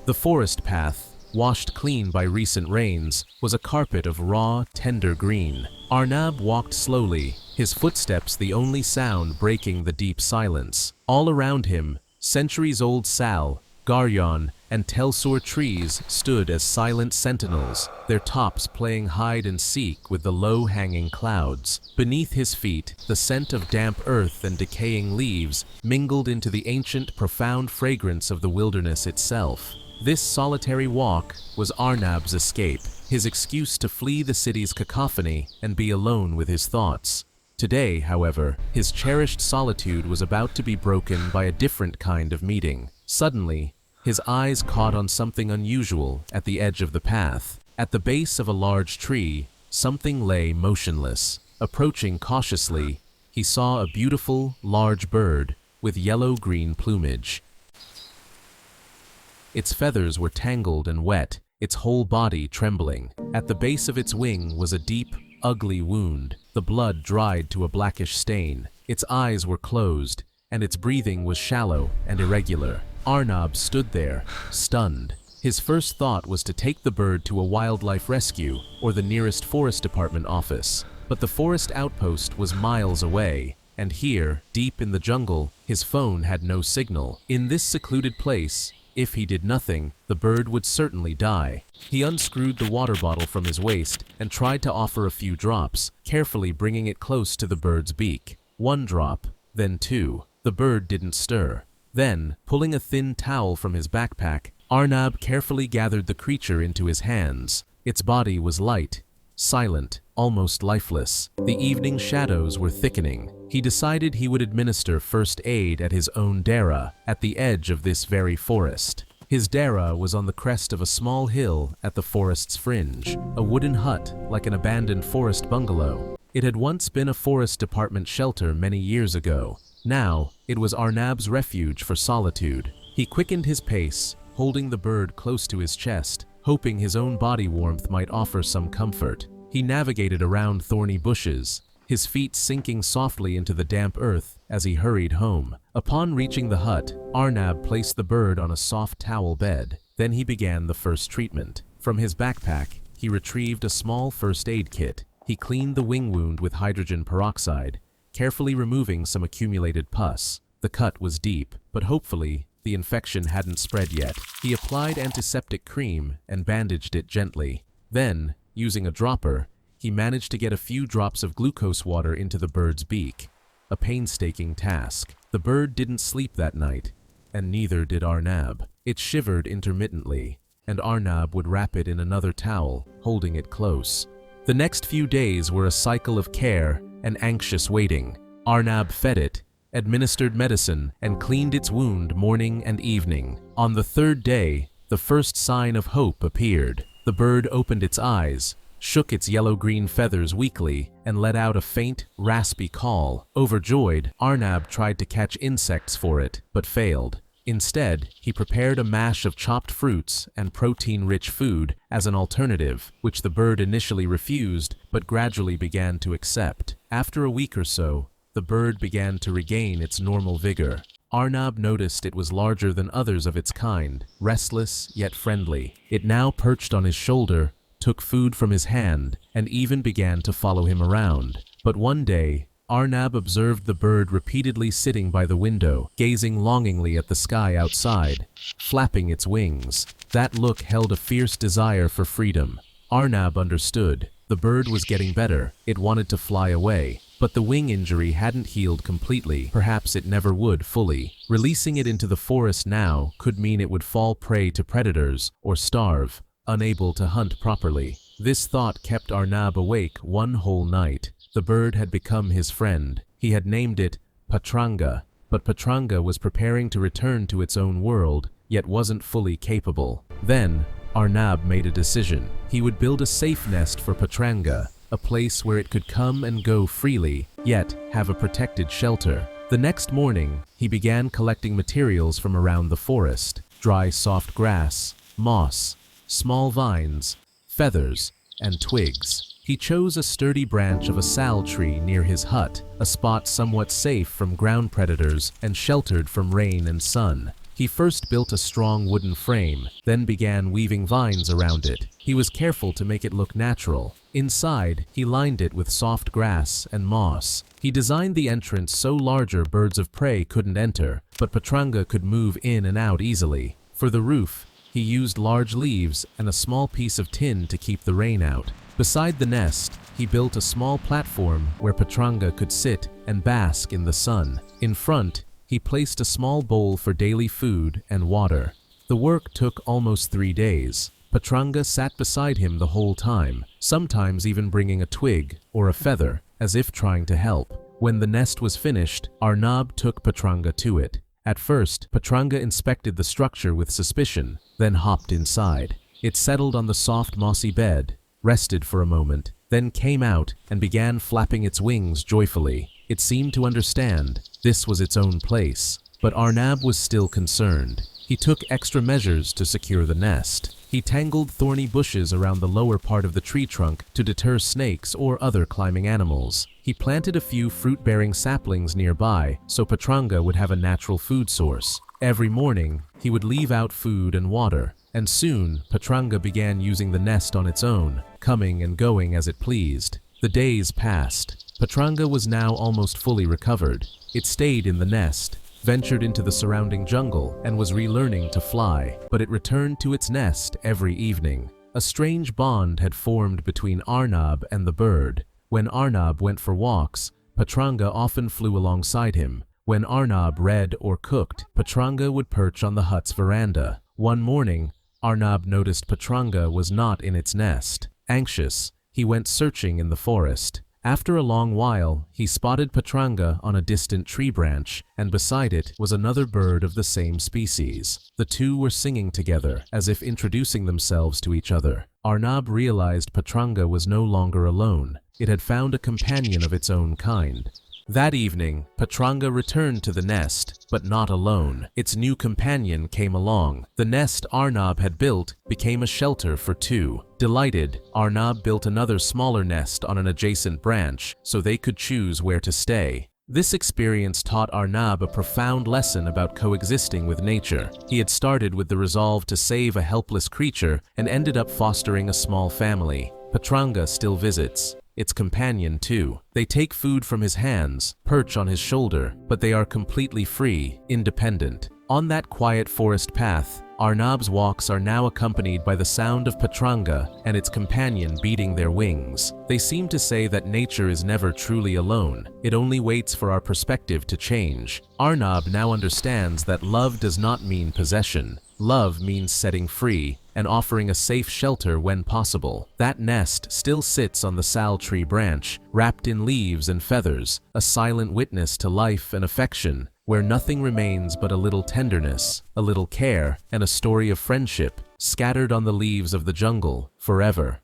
The forest path, washed clean by recent rains, was a carpet of raw, tender green. Arnab walked slowly, his footsteps the only sound breaking the deep silence. All around him, centuries-old sal, garyan, and telsur trees stood as silent sentinels, their tops playing hide-and-seek with the low-hanging clouds. Beneath his feet, the scent of damp earth and decaying leaves mingled into the ancient, profound fragrance of the wilderness itself. This solitary walk was Arnab's escape, his excuse to flee the city's cacophony and be alone with his thoughts. Today, however, his cherished solitude was about to be broken by a different kind of meeting. Suddenly, his eyes caught on something unusual at the edge of the path. At the base of a large tree, something lay motionless. Approaching cautiously, he saw a beautiful, large bird with yellow-green plumage. Its feathers were tangled and wet, its whole body trembling. At the base of its wing was a deep, ugly wound, the blood dried to a blackish stain. Its eyes were closed, and its breathing was shallow and irregular. Arnab stood there, stunned. His first thought was to take the bird to a wildlife rescue or the nearest forest department office. But the forest outpost was miles away, and here, deep in the jungle, his phone had no signal. In this secluded place, if he did nothing, the bird would certainly die. He unscrewed the water bottle from his waist and tried to offer a few drops, carefully bringing it close to the bird's beak. One drop, then two. The bird didn't stir. Then, pulling a thin towel from his backpack, Arnab carefully gathered the creature into his hands. Its body was light, silent, almost lifeless. The evening shadows were thickening. He decided he would administer first aid at his own dera, at the edge of this very forest. His dera was on the crest of a small hill at the forest's fringe, a wooden hut like an abandoned forest bungalow. It had once been a forest department shelter many years ago. Now, it was Arnab's refuge for solitude. He quickened his pace, holding the bird close to his chest, hoping his own body warmth might offer some comfort. He navigated around thorny bushes, his feet sinking softly into the damp earth as he hurried home. Upon reaching the hut, Arnab placed the bird on a soft towel bed. Then he began the first treatment. From his backpack, he retrieved a small first aid kit. He cleaned the wing wound with hydrogen peroxide, carefully removing some accumulated pus. The cut was deep, but hopefully, the infection hadn't spread yet. He applied antiseptic cream and bandaged it gently. Then, using a dropper, he managed to get a few drops of glucose water into the bird's beak. A painstaking task. The bird didn't sleep that night, and neither did Arnab. It shivered intermittently, and Arnab would wrap it in another towel, holding it close. The next few days were a cycle of care and anxious waiting. Arnab fed it, administered medicine, and cleaned its wound morning and evening. On the third day, the first sign of hope appeared. The bird opened its eyes, shook its yellow-green feathers weakly, and let out a faint, raspy call. Overjoyed, Arnab tried to catch insects for it, but failed. Instead, he prepared a mash of chopped fruits and protein-rich food as an alternative, which the bird initially refused, but gradually began to accept. After a week or so, the bird began to regain its normal vigor. Arnab noticed it was larger than others of its kind, restless yet friendly. It now perched on his shoulder, took food from his hand, and even began to follow him around. But one day, Arnab observed the bird repeatedly sitting by the window, gazing longingly at the sky outside, flapping its wings. That look held a fierce desire for freedom. Arnab understood. The bird was getting better. It wanted to fly away. But the wing injury hadn't healed completely. Perhaps it never would fully. Releasing it into the forest now could mean it would fall prey to predators or starve, unable to hunt properly. This thought kept Arnab awake one whole night. The bird had become his friend. He had named it Patranga, but Patranga was preparing to return to its own world, yet wasn't fully capable. Then, Arnab made a decision. He would build a safe nest for Patranga, a place where it could come and go freely, yet have a protected shelter. The next morning, he began collecting materials from around the forest: dry soft grass, moss, small vines, feathers, and twigs. He chose a sturdy branch of a sal tree near his hut, a spot somewhat safe from ground predators and sheltered from rain and sun. He first built a strong wooden frame, then began weaving vines around it. He was careful to make it look natural. Inside, he lined it with soft grass and moss. He designed the entrance so larger birds of prey couldn't enter, but Patranga could move in and out easily. For the roof, he used large leaves and a small piece of tin to keep the rain out. Beside the nest, he built a small platform where Patranga could sit and bask in the sun. In front, he placed a small bowl for daily food and water. The work took almost 3 days. Patranga sat beside him the whole time, sometimes even bringing a twig or a feather, as if trying to help. When the nest was finished, Arnab took Patranga to it. At first, Patranga inspected the structure with suspicion, then hopped inside. It settled on the soft mossy bed, rested for a moment, then came out and began flapping its wings joyfully. It seemed to understand this was its own place. But Arnab was still concerned. He took extra measures to secure the nest. He tangled thorny bushes around the lower part of the tree trunk to deter snakes or other climbing animals. He planted a few fruit-bearing saplings nearby so Patranga would have a natural food source. Every morning, he would leave out food and water, and soon Patranga began using the nest on its own, coming and going as it pleased. The days passed. Patranga was now almost fully recovered. It stayed in the nest, ventured into the surrounding jungle, and was relearning to fly, but it returned to its nest every evening. A strange bond had formed between Arnab and the bird. When Arnab went for walks, Patranga often flew alongside him. When Arnab read or cooked, Patranga would perch on the hut's veranda. One morning, Arnab noticed Patranga was not in its nest. Anxious, he went searching in the forest. After a long while, he spotted Patranga on a distant tree branch, and beside it was another bird of the same species. The two were singing together, as if introducing themselves to each other. Arnab realized Patranga was no longer alone. It had found a companion of its own kind. That evening, Patranga returned to the nest, but not alone. Its new companion came along. The nest Arnab had built became a shelter for two. Delighted, Arnab built another smaller nest on an adjacent branch so they could choose where to stay. This experience taught Arnab a profound lesson about coexisting with nature. He had started with the resolve to save a helpless creature and ended up fostering a small family. Patranga still visits. Its companion too. They take food from his hands, perch on his shoulder, but they are completely free, independent. On that quiet forest path, Arnab's walks are now accompanied by the sound of Patranga and its companion beating their wings. They seem to say that nature is never truly alone. It only waits for our perspective to change. Arnab now understands that love does not mean possession. Love means setting free and offering a safe shelter when possible. That nest still sits on the sal tree branch, wrapped in leaves and feathers, a silent witness to life and affection, where nothing remains but a little tenderness, a little care, and a story of friendship, scattered on the leaves of the jungle forever.